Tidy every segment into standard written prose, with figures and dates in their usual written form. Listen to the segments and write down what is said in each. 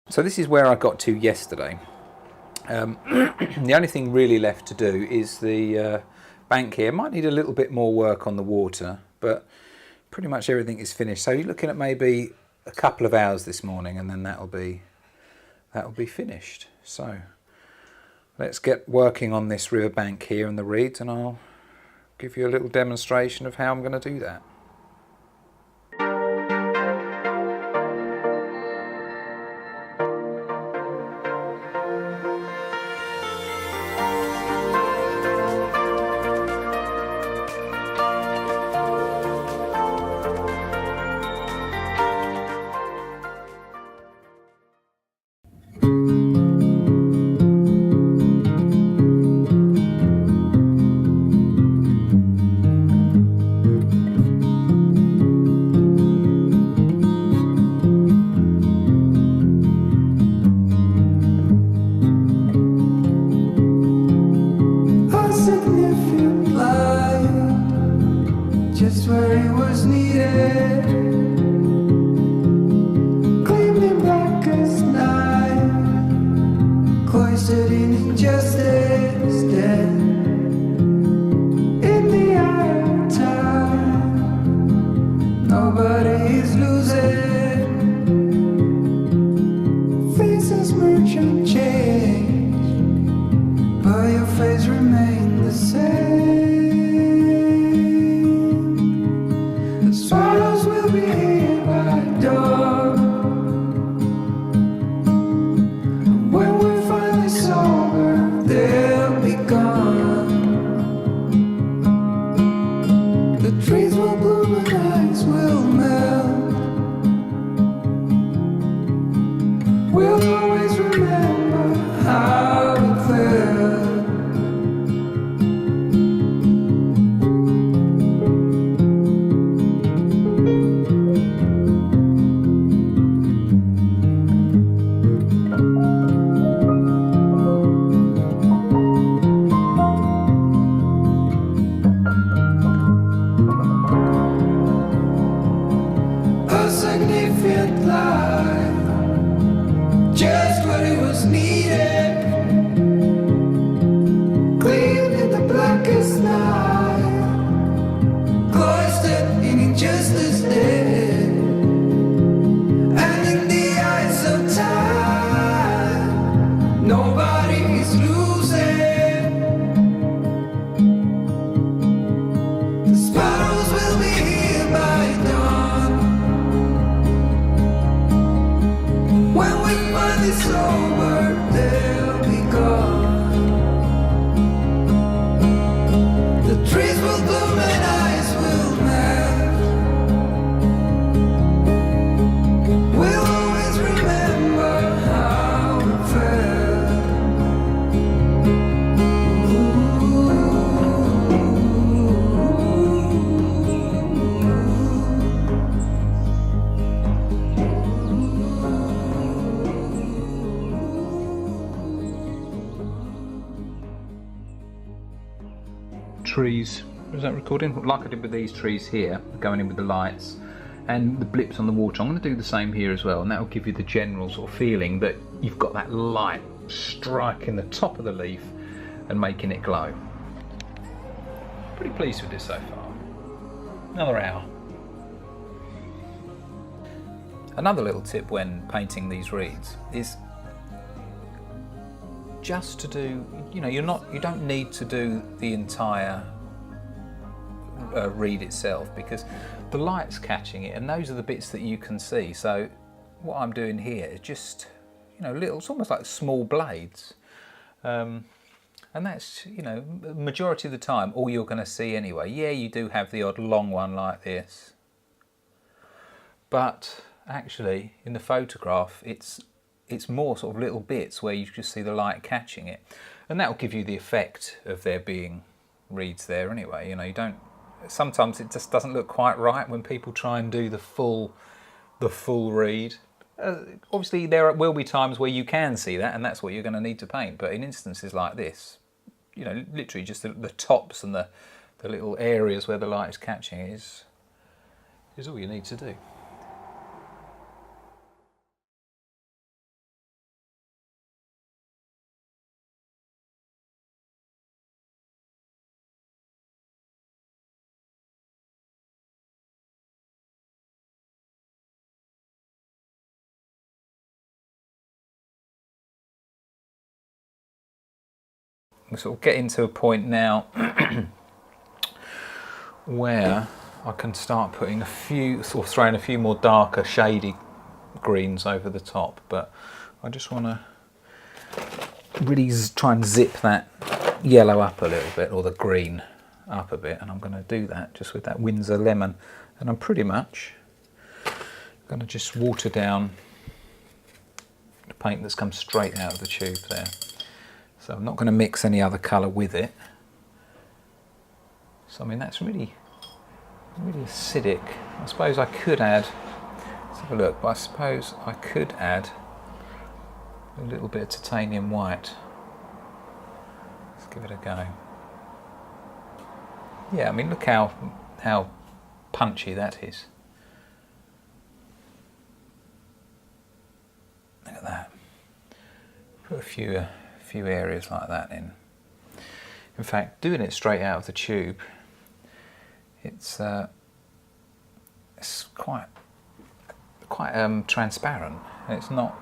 So this is where I got to yesterday. The only thing really left to do is the bank here. Might need a little bit more work on the water, but pretty much everything is finished. So you're looking at maybe a couple of hours this morning, and then that'll be finished. So let's get working on this river bank here and the reeds, and I'll give you a little demonstration of how I'm going to do that. Just where it was needed, gleaming black as night, cloistered in injustice, dead in the eye of time. Nobody is losing, faces merge and change, but your face remains the same. Swallows will be here by dawn, and when we're finally sober, they'll be gone. The trees will bloom and ice will melt. We'll always remember how it felt. Significant life, just what it was needed, clean in the blackest night, cloistered in injustice dead, and in the eyes of time, nobody is losing. The sparrows will be here by dawn. When we finally sober, they'll be gone. The trees will bloom and ice will melt. We'll always remember how it felt. Trees, is that recording? Like I did with these trees here, going in with the lights and the blips on the water. I'm going to do the same here as well, and that will give you the general sort of feeling that you've got that light striking the top of the leaf and making it glow. Pretty pleased with this so far. Another hour. Another little tip when painting these reeds is just to do, you don't need to do the entire reed itself, because the light's catching it and those are the bits that you can see. So what I'm doing here is just, little, it's almost like small blades. And that's, majority of the time all you're going to see anyway. Yeah, you do have the odd long one like this, but actually in the photograph it's more sort of little bits where you just see the light catching it, and that will give you the effect of there being reeds there anyway. You don't, sometimes it just doesn't look quite right when people try and do the full reed. Obviously there will be times where you can see that, and that's what you're going to need to paint, but in instances like this, literally just the tops and the little areas where the light is catching is all you need to do. we're sort of getting to a point now where I can start putting a few, sort of throwing a few more darker shady greens over the top, but I just want to really try and zip that yellow up a little bit, or the green up a bit, and I'm going to do that just with that Windsor lemon, and I'm pretty much going to just water down the paint that's come straight out of the tube there. So I'm not going to mix any other colour with it. So I mean, that's really acidic. I suppose I could add, let's have a look, but I suppose I could add a little bit of titanium white. Let's give it a go. Yeah, I mean, look how punchy that is. Look at that. Put a few areas like that in. In fact, doing it straight out of the tube, it's quite transparent. It's not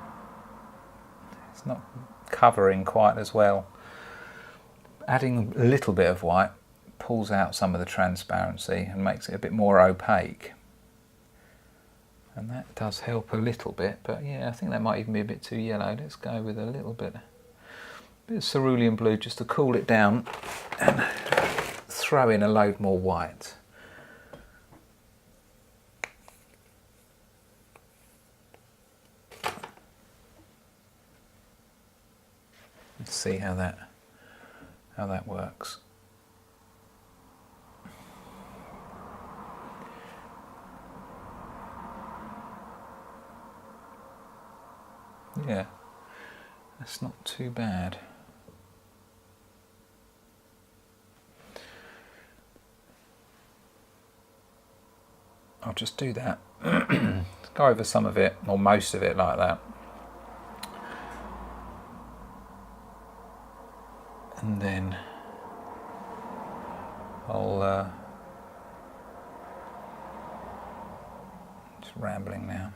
covering quite as well. Adding a little bit of white pulls out some of the transparency and makes it a bit more opaque, and that does help a little bit. But yeah, I think that might even be a bit too yellow. Let's go with a little bit of cerulean blue just to cool it down, and throw in a load more white. Let's see how that works. Yeah, that's not too bad. I'll just do that. Go over some of it, or most of it, like that. And then I'll just rambling now.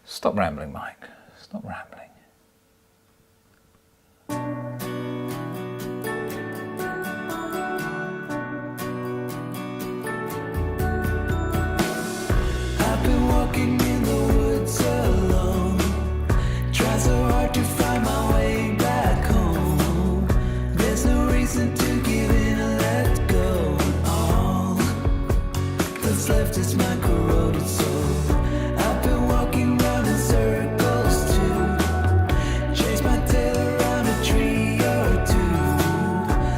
Stop rambling, Mike. Stop rambling. I've been walking in the woods alone, trying so hard to find my way back home. There's no reason to give in or let go. All that's left is my corroded soul. I've been walking round in circles to chase my tail around a tree or two.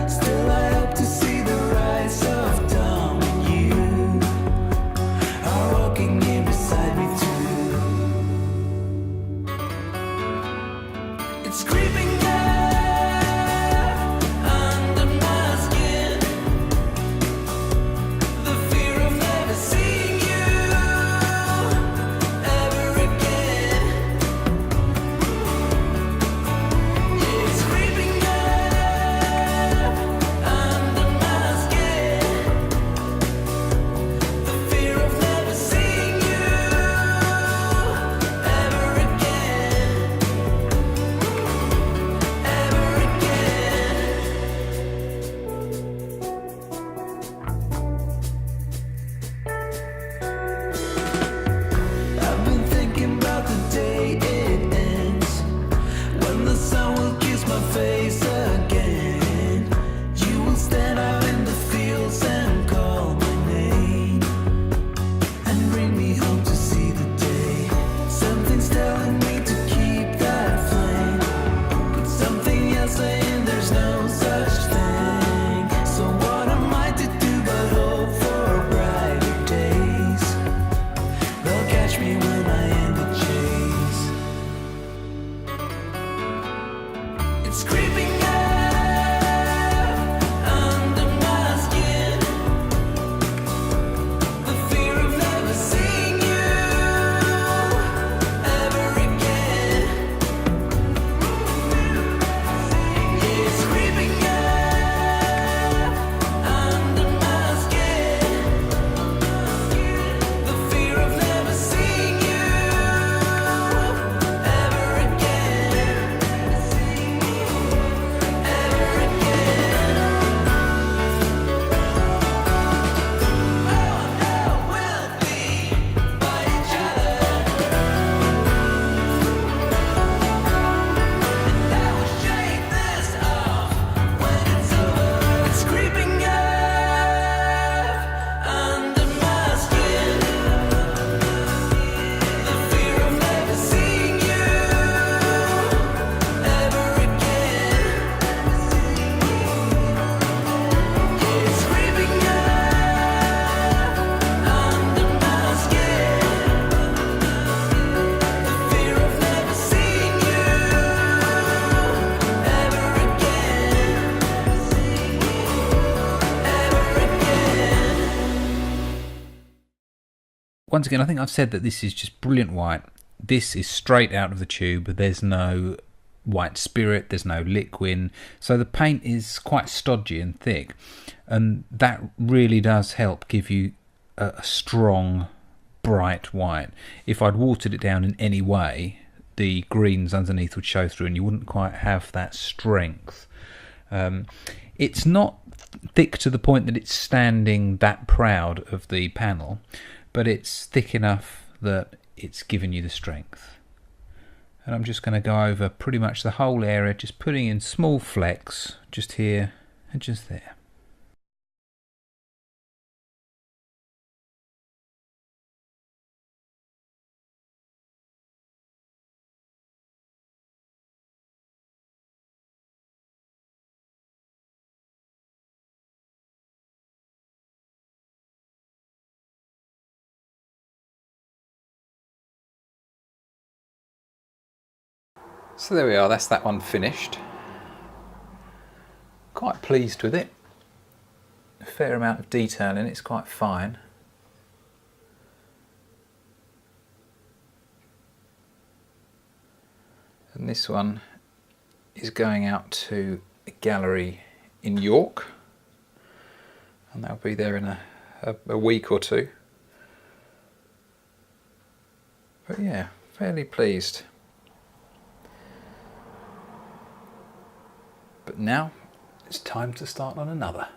Still I hope to see the rise of dawn, and you are walking in beside me too. It's creeping up under my skin, the fear of never seeing you ever again. It's creeping up under my skin, the fear of never seeing you ever again, ever again. I've been thinking about the day it ends, when the sun will kiss my face again. You will stand out in the fields and call my name, and bring me home to see the day. Something's telling me to keep that flame, but something else saying there's no such thing. So what am I to do but hope for brighter days? They'll catch me when I end the chase. It's creeping up under my skin, the fear of never seeing you ever again. It's creeping up under my skin, the fear of never seeing you ever again. once again, I think I've said that this is just brilliant white. This is straight out of the tube. There's no white spirit, there's no liquid, so the paint is quite stodgy and thick, and that really does help give you a strong, bright white. If I'd watered it down in any way, the greens underneath would show through and you wouldn't quite have that strength. It's not thick to the point that it's standing that proud of the panel, but it's thick enough that it's given you the strength. And I'm just going to go over pretty much the whole area, just putting in small flecks just here and just there. So there we are, that's that one finished. Quite pleased with it. A fair amount of detail in it, it's quite fine. And this one is going out to a gallery in York, and that'll be there in a week or two. But yeah, fairly pleased. But now it's time to start on another.